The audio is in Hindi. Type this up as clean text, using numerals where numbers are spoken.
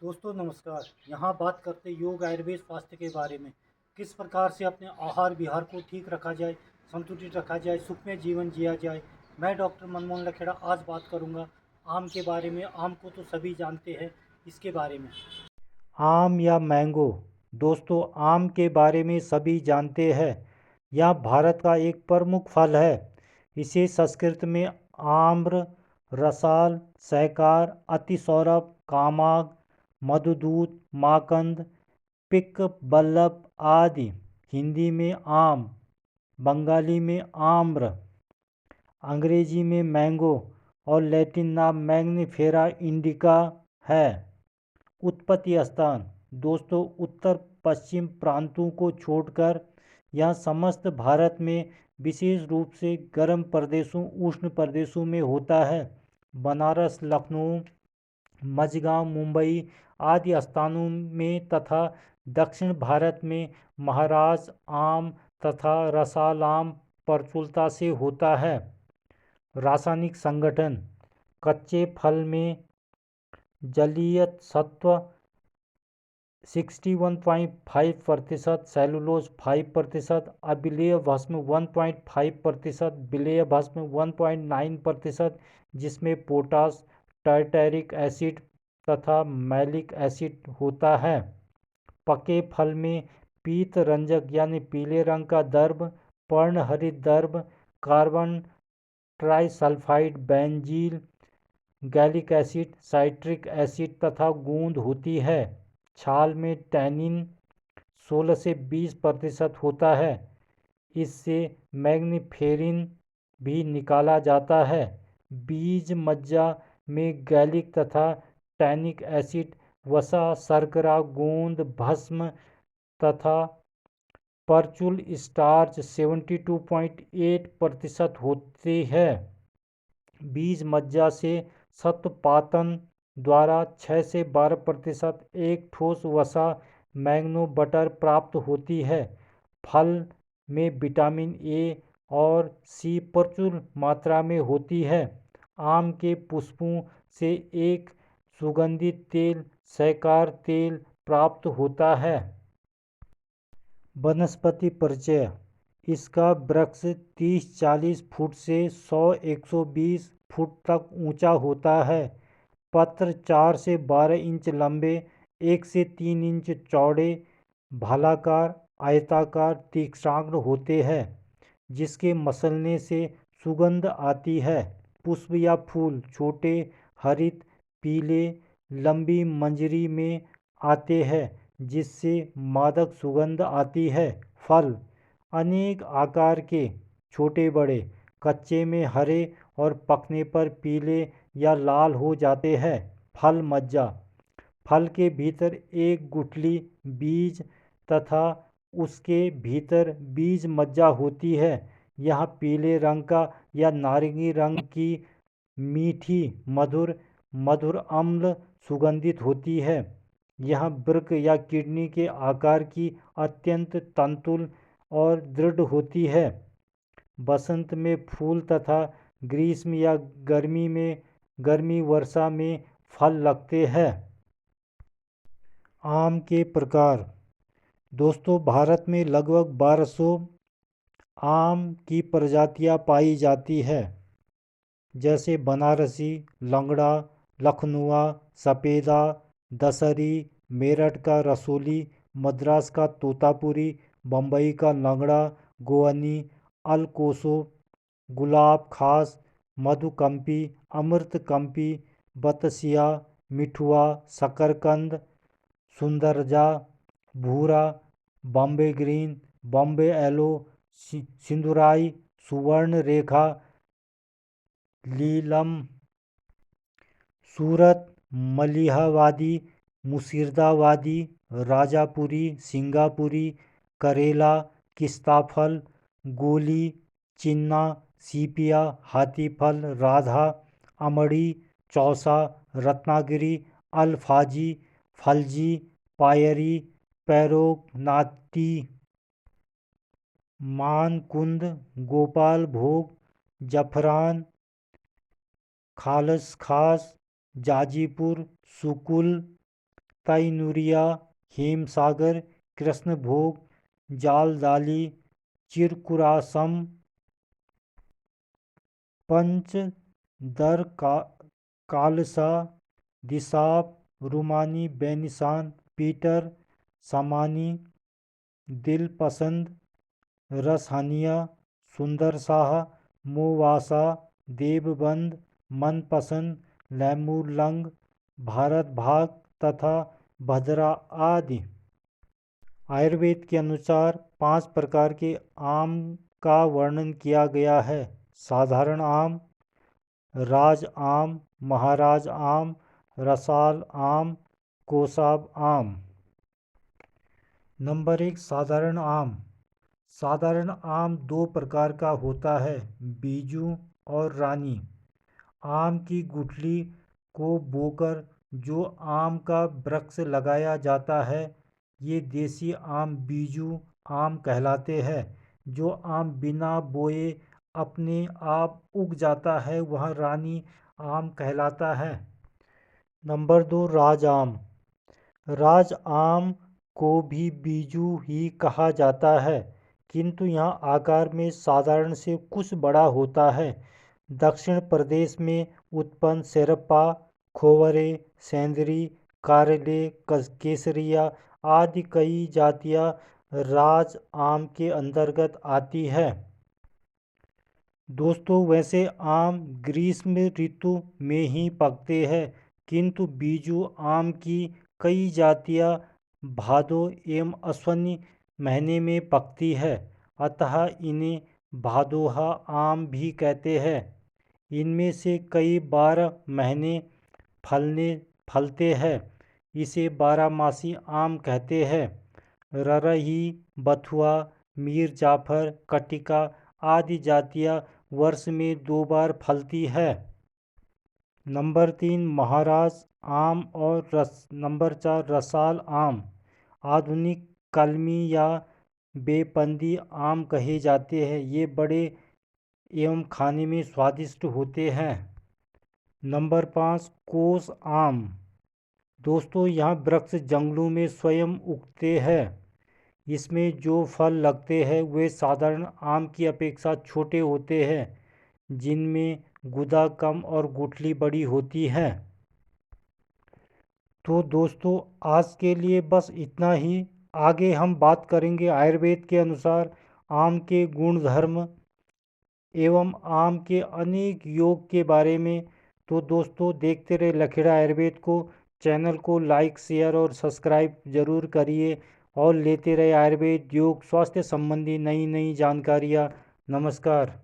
दोस्तों नमस्कार। यहाँ बात करते योग आयुर्वेद स्वास्थ्य के बारे में। किस प्रकार से अपने आहार विहार को ठीक रखा जाए, संतुलित रखा जाए, सुखमय जीवन जिया जाए। मैं डॉक्टर मनमोहन लखेड़ा आज बात करूँगा आम के बारे में। आम को तो सभी जानते हैं, इसके बारे में। आम या मैंगो। दोस्तों, आम के बारे में सभी जानते हैं। यह भारत का एक प्रमुख फल है। इसे संस्कृत में आम्र, रसाल, सहकार, अतिसौरभ, कामाग, मधुदूत, माकंद, पिक, बल्लभ आदि। हिंदी में आम, बंगाली में आम्र, अंग्रेजी में मैंगो और लैटिन नाम मैंगनीफेरा इंडिका है। उत्पत्ति स्थान। दोस्तों, उत्तर पश्चिम प्रांतों को छोड़कर यह समस्त भारत में विशेष रूप से गर्म प्रदेशों, उष्ण प्रदेशों में होता है। बनारस, लखनऊ, मझगांव, मुंबई आदि स्थानों में तथा दक्षिण भारत में महाराष्ट्र आम तथा रसाल आम प्रचुरता से होता है। रासायनिक संगठन। कच्चे फल में जलीय सत्व 61.5%, सेलुलोज 5%, अम्लीय भस्म 1.5%, विलेय भस्म 1.9%, जिसमें पोटास, टार्टरिक एसिड तथा मैलिक एसिड होता है। पके फल में पीत रंजक यानी पीले रंग का दर्भ, पर्णहरित दर्भ, carbon trisulphide, benzil, gallic acid, citric acid तथा गूंद होती है। छाल में टैनिन 16 से 20% होता है। इससे मैग्नीफेरिन भी निकाला जाता है। बीज मज्जा में गैलिक तथा टैनिक एसिड, वसा, शर्करा, गोंद, भस्म तथा परचूल स्टार्च 72.8% होती है। बीज मज्जा से सत्पातन द्वारा 6 से 12% एक ठोस वसा मैग्नो बटर प्राप्त होती है। फल में विटामिन ए और सी प्रचुर मात्रा में होती है। आम के पुष्पों से एक सुगंधित तेल, सहकार तेल प्राप्त होता है। वनस्पति परिचय। इसका वृक्ष 30-40 फुट से 100-120 फुट तक ऊंचा होता है। पत्र 4 से 12 इंच लंबे, 1 से 3 इंच चौड़े, भालाकार, आयताकार, तीक्ष्ण होते हैं, जिसके मसलने से सुगंध आती है। पुष्प या फूल छोटे, हरित, पीले, लंबी मंजरी में आते हैं, जिससे मादक सुगंध आती है। फल अनेक आकार के, छोटे बड़े, कच्चे में हरे और पकने पर पीले या लाल हो जाते हैं। फल मज्जा। फल के भीतर एक गुठली बीज तथा उसके भीतर बीज मज्जा होती है। यह पीले रंग का या नारंगी रंग की मीठी मधुर मधुर अम्ल सुगंधित होती है। यह वृक्क या किडनी के आकार की अत्यंत तंतुल और दृढ़ होती है। बसंत में फूल तथा ग्रीष्म या गर्मी वर्षा में फल लगते हैं। आम के प्रकार। दोस्तों, भारत में लगभग 1200 आम की प्रजातियां पाई जाती है, जैसे बनारसी, लंगड़ा, लखनुआ, सपेदा, दशहरी, मेरठ का रसोली, मद्रास का तोतापुरी, बम्बई का लंगड़ा, गोअनी, अलकोसो, गुलाब खास, मधुकंपी, अमृतकंपी, बतसिया, मिठुआ, शकरकंद, सुंदरजा, भूरा, बॉम्बे ग्रीन, बॉम्बे येलो, सिंधुराई, सुवर्ण रेखा, लीलम, सूरत, मलिहावादी, मुशीरदाबादी, राजापुरी, सिंगापुरी, करेला, किस्ताफल, गोली, चिन्ना, सीपिया, हाथीफल, राधा, अमड़ी, चौसा, रत्नागिरी, अल्फाजी, फलजी, पायरी, पैरोगनाती, मानकुंद, गोपाल भोग, जफरान, खालस खास, जाजीपुर, सुकुल, ताइनुरिया, हेमसागर, कृष्णभोग, जालदाली, चिरकुरासम, पंच दर कालसा, दिसाप, रुमानी बेनिसान, पीटर, सामानी, दिल पसंद, रसहनिया, सुंदर शाह, मोवासा, देवबंद, मनपसंद, लैमुलंग, भारत भाग तथा भद्रा आदि। आयुर्वेद के अनुसार 5 प्रकार के आम का वर्णन किया गया है। साधारण आम, राज आम, महाराज आम, रसाल आम, कोसाब आम। नंबर 1, साधारण आम। साधारण आम 2 प्रकार का होता है, बीजू और रानी। आम की गुठली को बोकर जो आम का वृक्ष लगाया जाता है, ये देसी आम बीजू आम कहलाते हैं। जो आम बिना बोए अपने आप उग जाता है, वह रानी आम कहलाता है। नंबर 2, राज आम। राज आम को भी बीजू ही कहा जाता है, किंतु यहाँ आकार में साधारण से कुछ बड़ा होता है। दक्षिण प्रदेश में उत्पन्न सेरपा, खोवरे, सेंदरी, कारले, केसरिया आदि कई जातियाँ राज आम के अंतर्गत आती है। दोस्तों, वैसे आम ग्रीष्म ऋतु में ही पकते हैं, किंतु बीजू आम की कई जातियाँ भादो एवं अश्विनी महीने में पकती है, अतः इन्हें भादोहा आम भी कहते हैं। इनमें से कई 12 महीने फलते हैं, इसे 12मासी आम कहते हैं। ररही, बथुआ, मीर जाफर, कटिका आदि जातियाँ वर्ष में 2 बार फलती है। नंबर 3, महाराज आम और नंबर 4, रसाल आम। आधुनिक कलमी या बेपंदी आम कहे जाते हैं। ये बड़े एवं खाने में स्वादिष्ट होते हैं। नंबर 5, कोस आम। दोस्तों, यह वृक्ष जंगलों में स्वयं उगते हैं। इसमें जो फल लगते हैं वे साधारण आम की अपेक्षा छोटे होते हैं, जिनमें गुदा कम और गुठली बड़ी होती है। तो दोस्तों, आज के लिए बस इतना ही। आगे हम बात करेंगे आयुर्वेद के अनुसार आम के गुणधर्म एवं आम के अनेक योग के बारे में। तो दोस्तों, देखते रहे लखेड़ा आयुर्वेद को। चैनल को लाइक, शेयर और सब्सक्राइब ज़रूर करिए और लेते रहे आयुर्वेद, योग, स्वास्थ्य संबंधी नई नई जानकारियाँ। नमस्कार।